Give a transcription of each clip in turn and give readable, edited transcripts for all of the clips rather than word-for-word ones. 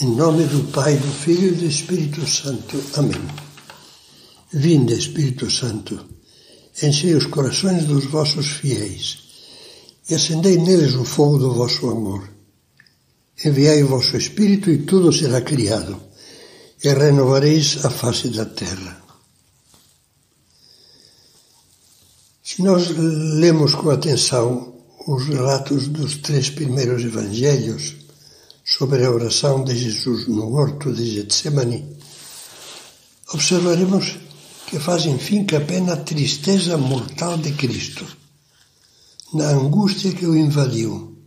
Em nome do Pai, do Filho e do Espírito Santo. Amém. Vinde, Espírito Santo, enchei os corações dos vossos fiéis e acendei neles o fogo do vosso amor. Enviai o vosso Espírito e tudo será criado, e renovareis a face da terra. Se nós lemos com atenção os relatos dos 3 primeiros evangelhos sobre a oração de Jesus no horto de Getsemane, observaremos que fazem finca-pé na tristeza mortal de Cristo, na angústia que o invadiu,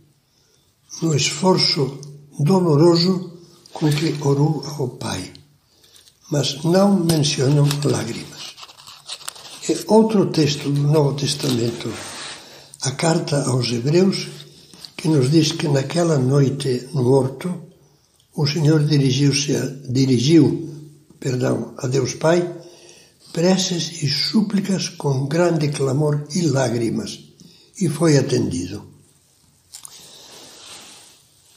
no esforço doloroso com que orou ao Pai, mas não mencionam lágrimas. É outro texto do Novo Testamento, a carta aos Hebreus, que nos diz que naquela noite no horto o Senhor dirigiu a Deus Pai preces e súplicas com grande clamor e lágrimas, e foi atendido.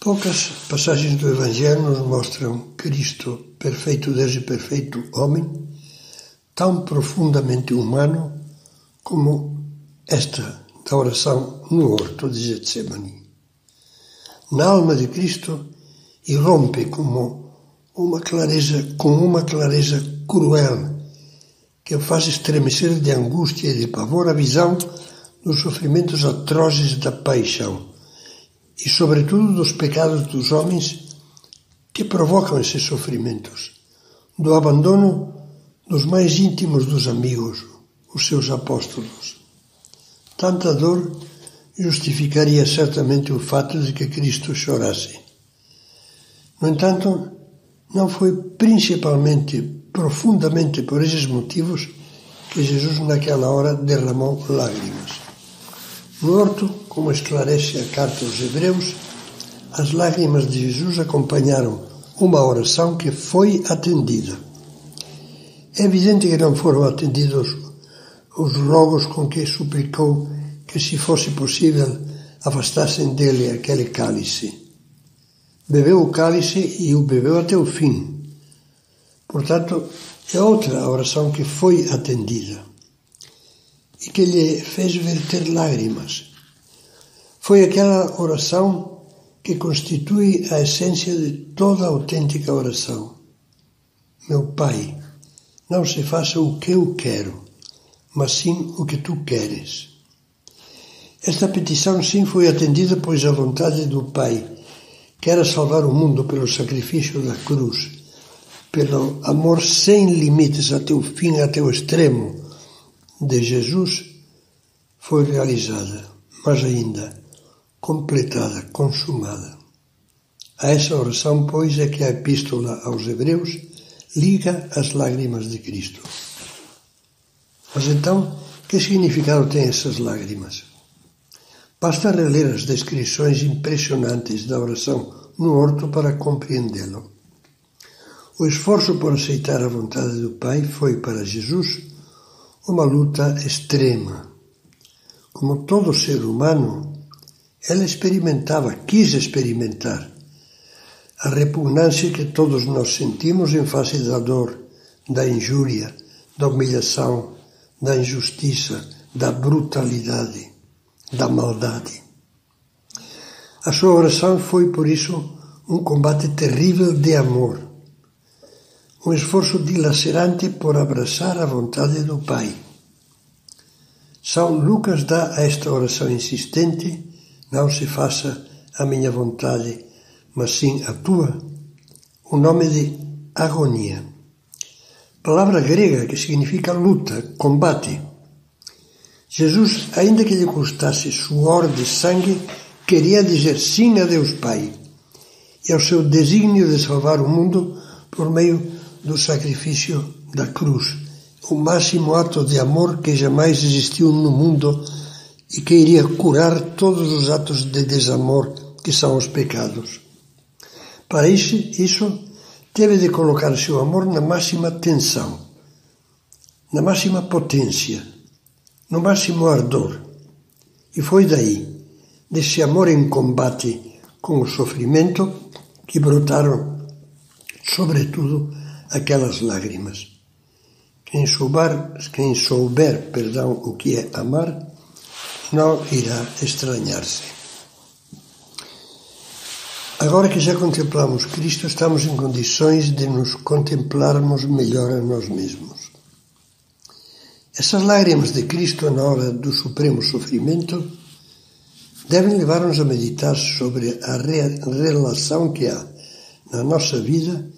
Poucas passagens do Evangelho nos mostram Cristo, perfeito Deus e perfeito homem, tão profundamente humano como esta da oração no horto de Getsemane. Na alma de Cristo irrompe com uma clareza cruel que o faz estremecer de angústia e de pavor a visão dos sofrimentos atrozes da paixão e, sobretudo, dos pecados dos homens que provocam esses sofrimentos, do abandono dos mais íntimos dos amigos, os seus apóstolos. Tanta dor justificaria certamente o fato de que Cristo chorasse. No entanto, não foi profundamente por esses motivos que Jesus naquela hora derramou lágrimas. No horto, como esclarece a carta aos Hebreus, as lágrimas de Jesus acompanharam uma oração que foi atendida. É evidente que não foram atendidos os rogos com que suplicou que, se fosse possível, afastassem dele aquele cálice. Bebeu o cálice e o bebeu até o fim. Portanto, é outra a oração que foi atendida e que lhe fez verter lágrimas. Foi aquela oração que constitui a essência de toda autêntica oração. Meu Pai, não se faça o que eu quero, mas sim o que tu queres. Esta petição sim foi atendida, pois a vontade do Pai, que era salvar o mundo pelo sacrifício da cruz, pelo amor sem limites até o fim, até o extremo de Jesus, foi realizada, mas ainda completada, consumada. A essa oração, pois, é que a Epístola aos Hebreus liga as lágrimas de Cristo. Mas então, que significado têm essas lágrimas? Basta reler as descrições impressionantes da oração no horto para compreendê-lo. O esforço por aceitar a vontade do Pai foi para Jesus uma luta extrema. Como todo ser humano, ele quis experimentar a repugnância que todos nós sentimos em face da dor, da injúria, da humilhação, da injustiça, da brutalidade, da maldade. A sua oração foi, por isso, um combate terrível de amor, um esforço dilacerante por abraçar a vontade do Pai. São Lucas dá a esta oração insistente: não se faça a minha vontade, mas sim a tua, o nome de agonia. Palavra grega que significa luta, combate. Jesus, ainda que lhe custasse suor de sangue, queria dizer sim a Deus Pai e ao seu desígnio de salvar o mundo por meio do sacrifício da cruz, o máximo ato de amor que jamais existiu no mundo e que iria curar todos os atos de desamor que são os pecados. Para isso teve de colocar seu amor na máxima tensão, na máxima potência, no máximo ardor. E foi daí, desse amor em combate com o sofrimento, que brotaram sobretudo aquelas lágrimas. Quem souber, o que é amar, não irá estranhar-se. Agora que já contemplamos Cristo, estamos em condições de nos contemplarmos melhor a nós mesmos. Essas lágrimas de Cristo na hora do supremo sofrimento devem levar-nos a meditar sobre a relação que há na nossa vida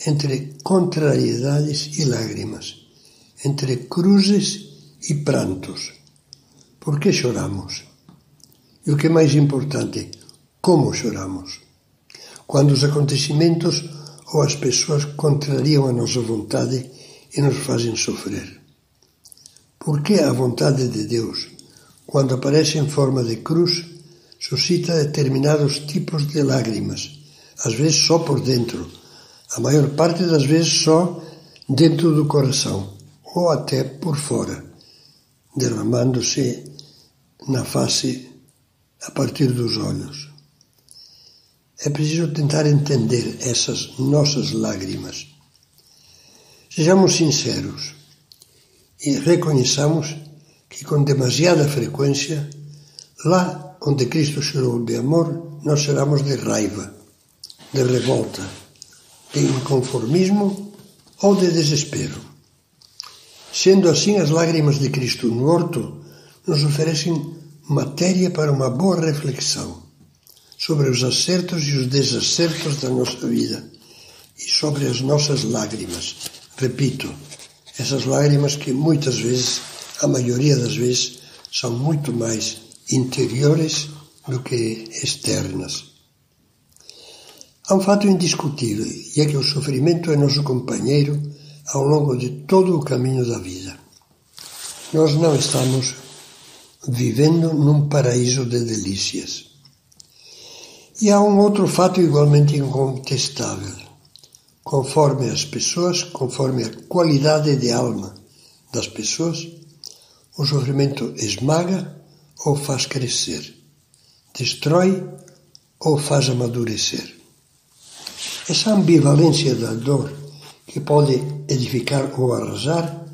entre contrariedades e lágrimas, entre cruzes e prantos. Por que choramos? E o que é mais importante, como choramos? Quando os acontecimentos ou as pessoas contrariam a nossa vontade e nos fazem sofrer. Por que a vontade de Deus, quando aparece em forma de cruz, suscita determinados tipos de lágrimas, às vezes só por dentro, a maior parte das vezes só dentro do coração, ou até por fora, derramando-se na face a partir dos olhos. É preciso tentar entender essas nossas lágrimas. Sejamos sinceros e reconheçamos que com demasiada frequência, lá onde Cristo chorou de amor, nós choramos de raiva, de revolta, de inconformismo ou de desespero. Sendo assim, as lágrimas de Cristo no horto nos oferecem matéria para uma boa reflexão sobre os acertos e os desacertos da nossa vida e sobre as nossas lágrimas. Repito, essas lágrimas que muitas vezes, a maioria das vezes, são muito mais interiores do que externas. Há um fato indiscutível, e é que o sofrimento é nosso companheiro ao longo de todo o caminho da vida. Nós não estamos vivendo num paraíso de delícias. E há um outro fato igualmente incontestável. Conforme as pessoas, conforme a qualidade de alma das pessoas, o sofrimento esmaga ou faz crescer, destrói ou faz amadurecer. Essa ambivalência da dor, que pode edificar ou arrasar,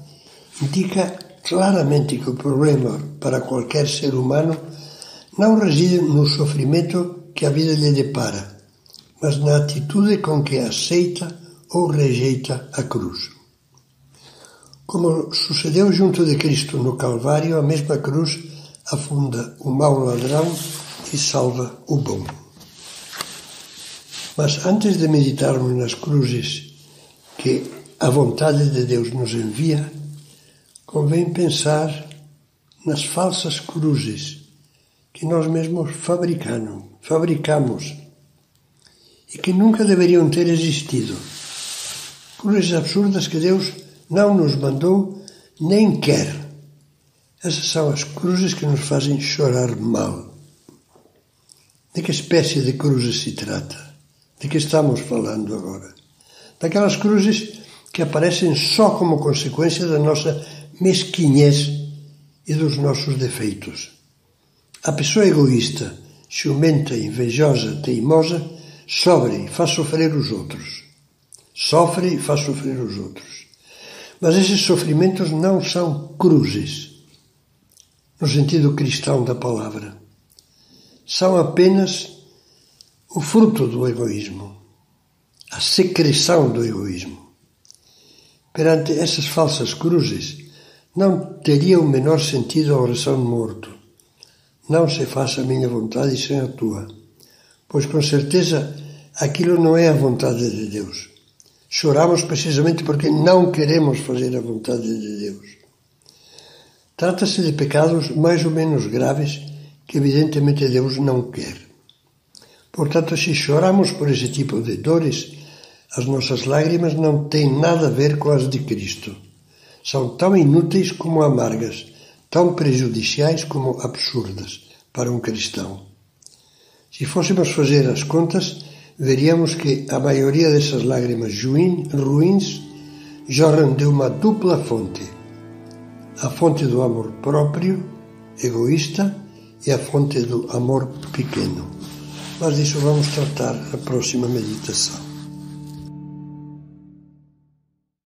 indica claramente que o problema para qualquer ser humano não reside no sofrimento que a vida lhe depara, mas na atitude com que aceita ou rejeita a cruz. Como sucedeu junto de Cristo no Calvário, a mesma cruz afunda o mau ladrão e salva o bom. Mas antes de meditarmos nas cruzes que a vontade de Deus nos envia, convém pensar nas falsas cruzes que nós mesmos fabricamos e que nunca deveriam ter existido. Cruzes absurdas que Deus não nos mandou nem quer. Essas são as cruzes que nos fazem chorar mal. De que espécie de cruzes se trata? De que estamos falando agora? Daquelas cruzes que aparecem só como consequência da nossa mesquinhez e dos nossos defeitos. A pessoa egoísta, ciumenta, invejosa, teimosa, sofre e faz sofrer os outros. Sofre e faz sofrer os outros. Mas esses sofrimentos não são cruzes, no sentido cristão da palavra. São apenas o fruto do egoísmo, a secreção do egoísmo. Perante essas falsas cruzes, não teria o menor sentido a oração morto. Não se faça a minha vontade sem a tua, pois com certeza aquilo não é a vontade de Deus. Choramos precisamente porque não queremos fazer a vontade de Deus. Trata-se de pecados mais ou menos graves que evidentemente Deus não quer. Portanto, se choramos por esse tipo de dores, as nossas lágrimas não têm nada a ver com as de Cristo. São tão inúteis como amargas, tão prejudiciais como absurdas para um cristão. Se fôssemos fazer as contas, veríamos que a maioria dessas lágrimas ruins jorram de uma dupla fonte. A fonte do amor próprio, egoísta, e a fonte do amor pequeno. Mas disso vamos tratar na próxima meditação.